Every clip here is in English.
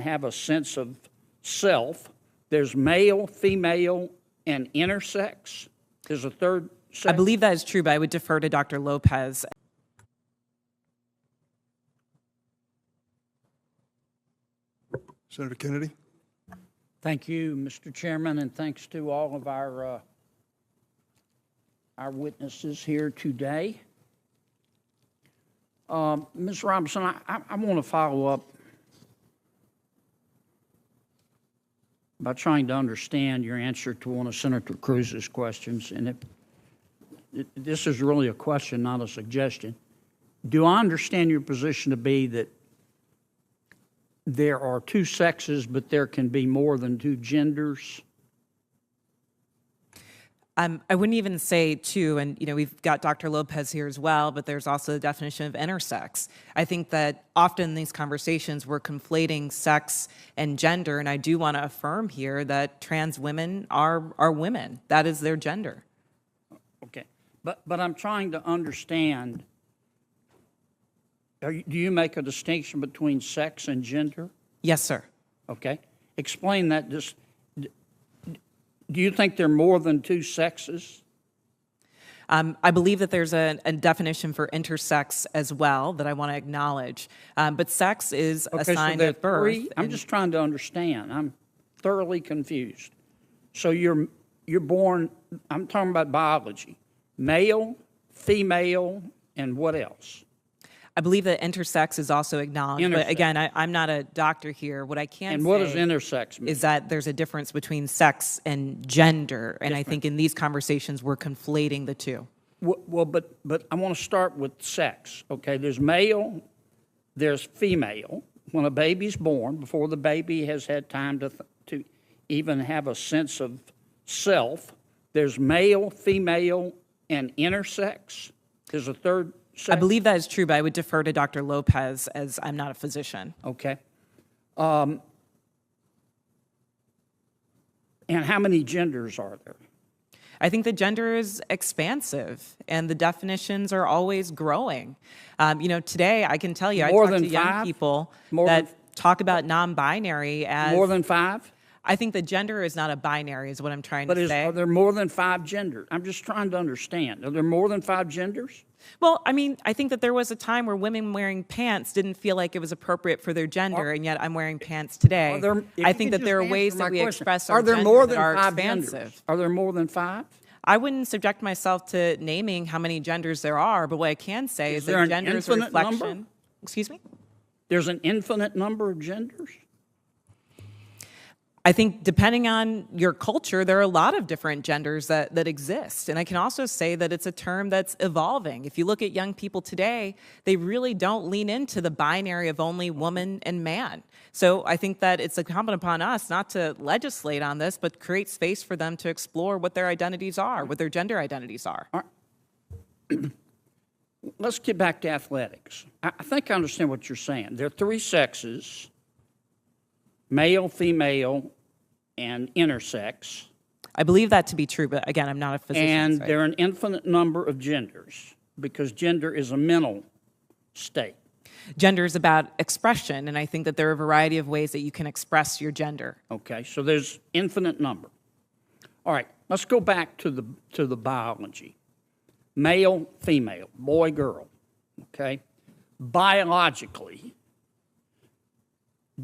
have a sense of self. There's male, female, and intersex. There's a third sex. I believe that is true, but I would defer to Dr. Lopez. Senator Kennedy. Thank you, Mr. Chairman, and thanks to all of our witnesses here today. Ms. Robinson, I want to follow up by trying to understand your answer to one of Senator Cruz's questions. And this is really a question, not a suggestion. Do I understand your position to be that there are two sexes, but there can be more than two genders? I wouldn't even say two, and we've got Dr. Lopez here as well, but there's also the definition of intersex. I think that often in these conversations we're conflating sex and gender, and I do want to affirm here that trans women are women. That is their gender. Okay, but I'm trying to understand. Do you make a distinction between sex and gender? Yes, sir. Okay, explain that. Just. Do you think there are more than two sexes? I believe that there's a definition for intersex as well that I want to acknowledge. But sex is assigned at birth. Three? I'm just trying to understand. I'm thoroughly confused. So you're born, I'm talking about biology, male, female, and what else? I believe that intersex is also acknowledged, but again, I'm not a doctor here. What I can and say what does intersex mean? Is that there's a difference between sex and gender, and I think in these conversations we're conflating the two. Well, but I want to start with sex. Okay, there's male, there's female. When a baby's born, before the baby has had time to even have a sense of self, there's male, female, and intersex. There's a third. I believe that is true, but I would defer to Dr. Lopez as I'm not a physician. Okay. And how many genders are there? I think the gender is expansive, and the definitions are always growing. Today I can tell you, I talk to young people that talk about non-binary as more than five. I think the gender is not a binary, is what I'm trying to say. Are there more than five genders? I'm just trying to understand. Are there more than five genders? Well, I think that there was a time where women wearing pants didn't feel like it was appropriate for their gender, and yet I'm wearing pants today. I think that there are ways that we express our gender that are expansive. Are there more than five? I wouldn't subject myself to naming how many genders there are, but what I can say is that gender is a reflection. Number? Excuse me? There's an infinite number of genders? I think depending on your culture, there are a lot of different genders that exist. And I can also say that it's a term that's evolving. If you look at young people today, they really don't lean into the binary of only woman and man. So I think that it's incumbent upon us not to legislate on this, but create space for them to explore what their identities are, what their gender identities are. Let's get back to athletics. I think I understand what you're saying. There are three sexes. Male, female, and intersex. I believe that to be true, but again, I'm not a physician. And there are an infinite number of genders because gender is a mental state. Gender is about expression, and I think that there are a variety of ways that you can express your gender. Okay, so there's infinite number. All right, let's go back to the biology. Male, female, boy, girl, okay? Biologically,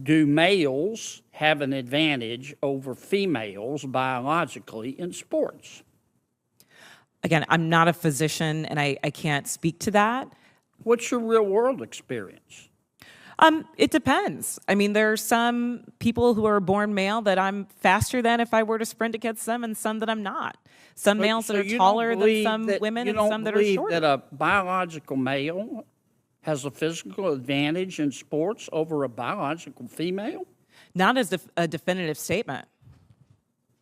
do males have an advantage over females biologically in sports? Again, I'm not a physician, and I can't speak to that. What's your real-world experience? It depends. There are some people who are born male that I'm faster than if I were to sprint against them, and some that I'm not. Some males that are taller than some women, and some that are shorter. You don't believe that a biological male has a physical advantage in sports over a biological female? Not as a definitive statement.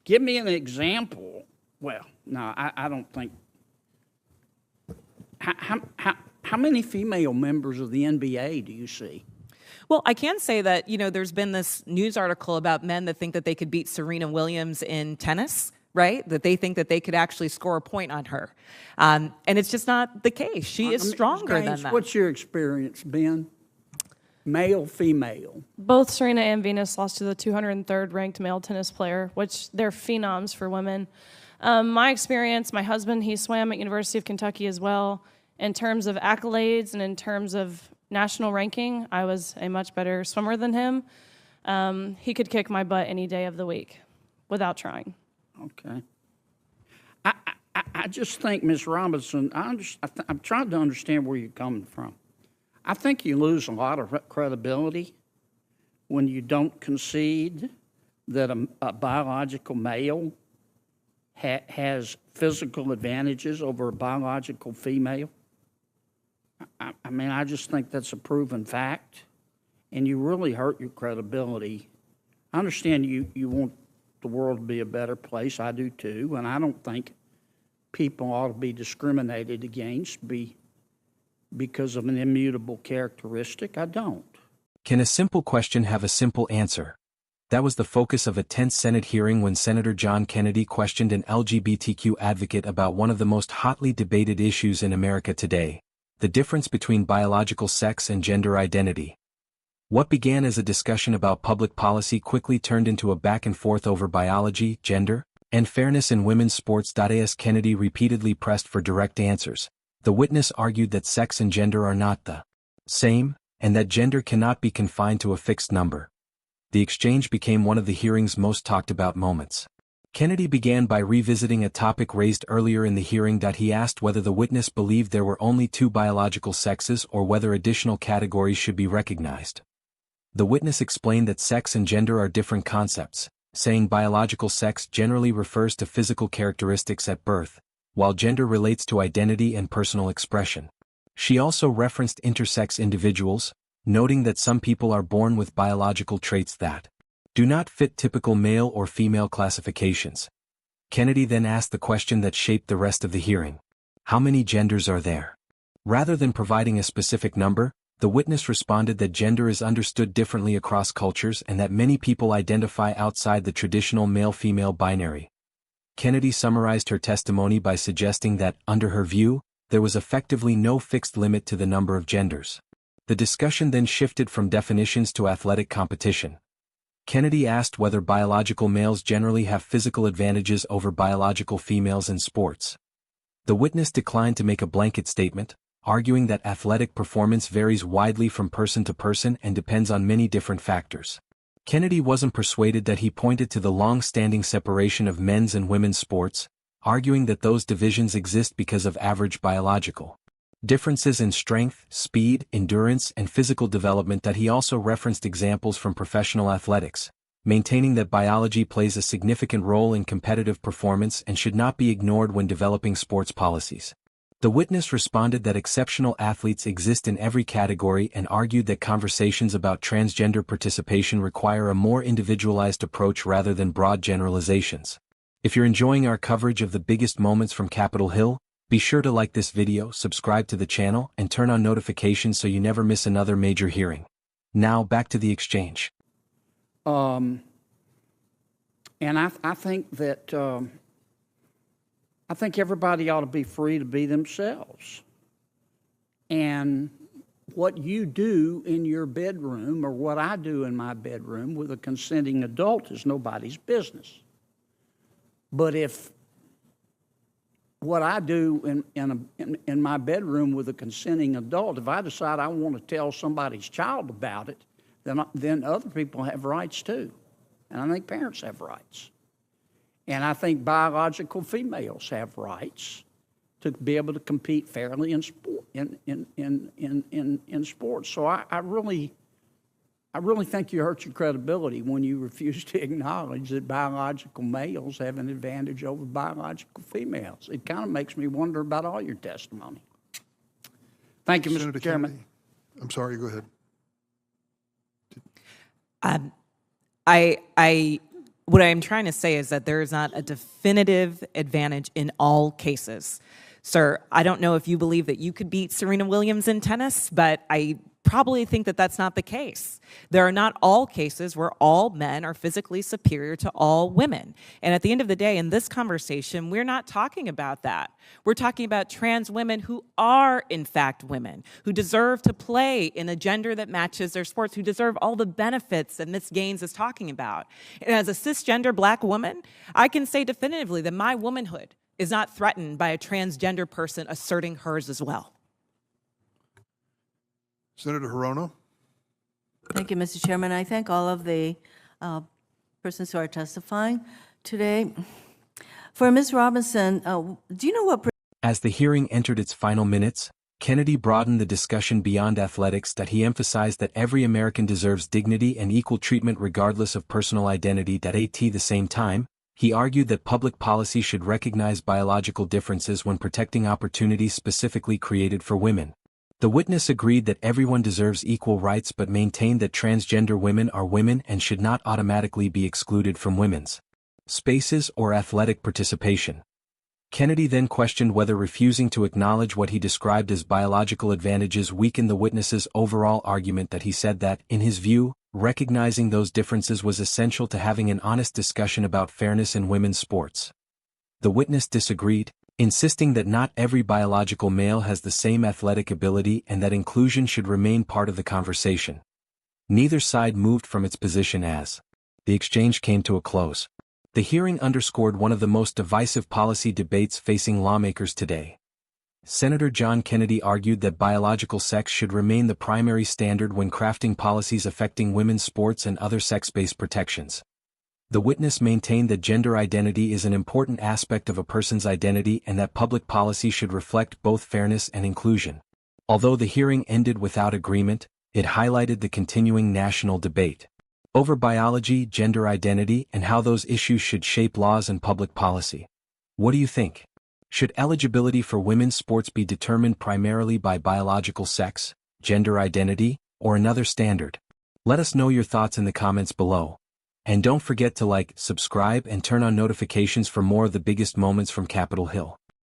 Give me an example. Well, no, I don't think. How many female members of the NBA do you see? Well, I can say that, there's been this news article about men that think that they could beat Serena Williams in tennis, right? That they think that they could actually score a point on her. And it's just not the case. She is stronger than that. What's your experience, Ben? Male, female. Both Serena and Venus lost to the 203rd ranked male tennis player, which they're phenoms for women. My experience, my husband, he swam at University of Kentucky as well. In terms of accolades and in terms of national ranking, I was a much better swimmer than him. He could kick my butt any day of the week without trying. Okay. I just think, Ms. Robinson, I'm trying to understand where you're coming from. I think you lose a lot of credibility when you don't concede that a biological male has physical advantages over a biological female. I mean, I just think that's a proven fact, and you really hurt your credibility. I understand you want the world to be a better place. I do too, and I don't think people ought to be discriminated against because of an immutable characteristic. I don't. Can a simple question have a simple answer? That was the focus of a tense Senate hearing when Senator John Kennedy questioned an LGBTQ advocate about one of the most hotly debated issues in America today: the difference between biological sex and gender identity. What began as a discussion about public policy quickly turned into a back and forth over biology, gender, and fairness in women's sports. As Kennedy repeatedly pressed for direct answers, the witness argued that sex and gender are not the same, and that gender cannot be confined to a fixed number. The exchange became one of the hearing's most talked about moments. Kennedy began by revisiting a topic raised earlier in the hearing. He asked whether the witness believed there were only two biological sexes or whether additional categories should be recognized. The witness explained that sex and gender are different concepts, saying biological sex generally refers to physical characteristics at birth, while gender relates to identity and personal expression. She also referenced intersex individuals, noting that some people are born with biological traits that do not fit typical male or female classifications. Kennedy then asked the question that shaped the rest of the hearing: how many genders are there? Rather than providing a specific number, the witness responded that gender is understood differently across cultures and that many people identify outside the traditional male-female binary. Kennedy summarized her testimony by suggesting that, under her view, there was effectively no fixed limit to the number of genders. The discussion then shifted from definitions to athletic competition. Kennedy asked whether biological males generally have physical advantages over biological females in sports. The witness declined to make a blanket statement, arguing that athletic performance varies widely from person to person and depends on many different factors. Kennedy wasn't persuaded. He pointed to the long-standing separation of men's and women's sports, arguing that those divisions exist because of average biological differences in strength, speed, endurance, and physical development. He also referenced examples from professional athletics, maintaining that biology plays a significant role in competitive performance and should not be ignored when developing sports policies. The witness responded that exceptional athletes exist in every category and argued that conversations about transgender participation require a more individualized approach rather than broad generalizations. If you're enjoying our coverage of the biggest moments from Capitol Hill, be sure to like this video, subscribe to the channel, and turn on notifications so you never miss another major hearing. Now back to the exchange. And I think that I think everybody ought to be free to be themselves. And what you do in your bedroom or what I do in my bedroom with a consenting adult is nobody's business. But if what I do in my bedroom with a consenting adult, if I decide I want to tell somebody's child about it, then other people have rights too. And I think parents have rights. And I think biological females have rights to be able to compete fairly in sport, in sports. So I really think you hurt your credibility when you refuse to acknowledge that biological males have an advantage over biological females. It kind of makes me wonder about all your testimony. Thank you, Mr. Senator Chairman. Kennedy. I'm sorry, go ahead. What I'm trying to say is that there is not a definitive advantage in all cases. Sir, I don't know if you believe that you could beat Serena Williams in tennis, but I probably think that that's not the case. There are not all cases where all men are physically superior to all women. And at the end of the day, in this conversation, we're not talking about that. We're talking about trans women who are, in fact, women, who deserve to play in a gender that matches their sports, who deserve all the benefits that Ms. Gaines is talking about. And as a cisgender Black woman, I can say definitively that my womanhood is not threatened by a transgender person asserting hers as well. Senator Hirono? Thank you, Mr. Chairman. I thank all of the persons who are testifying today. For Ms. Robinson, do you know what? As the hearing entered its final minutes, Kennedy broadened the discussion beyond athletics that he emphasized that every American deserves dignity and equal treatment regardless of personal identity. At the same time, he argued that public policy should recognize biological differences when protecting opportunities specifically created for women. The witness agreed that everyone deserves equal rights but maintained that transgender women are women and should not automatically be excluded from women's spaces or athletic participation. Kennedy then questioned whether refusing to acknowledge what he described as biological advantages weakened the witness's overall argument. That he said that, in his view, recognizing those differences was essential to having an honest discussion about fairness in women's sports. The witness disagreed, insisting that not every biological male has the same athletic ability and that inclusion should remain part of the conversation. Neither side moved from its position as the exchange came to a close. The hearing underscored one of the most divisive policy debates facing lawmakers today. Senator John Kennedy argued that biological sex should remain the primary standard when crafting policies affecting women's sports and other sex-based protections. The witness maintained that gender identity is an important aspect of a person's identity and that public policy should reflect both fairness and inclusion. Although the hearing ended without agreement, it highlighted the continuing national debate over biology, gender identity, and how those issues should shape laws and public policy. What do you think? Should eligibility for women's sports be determined primarily by biological sex, gender identity, or another standard? Let us know your thoughts in the comments below. And don't forget to like, subscribe, and turn on notifications for more of the biggest moments from Capitol Hill.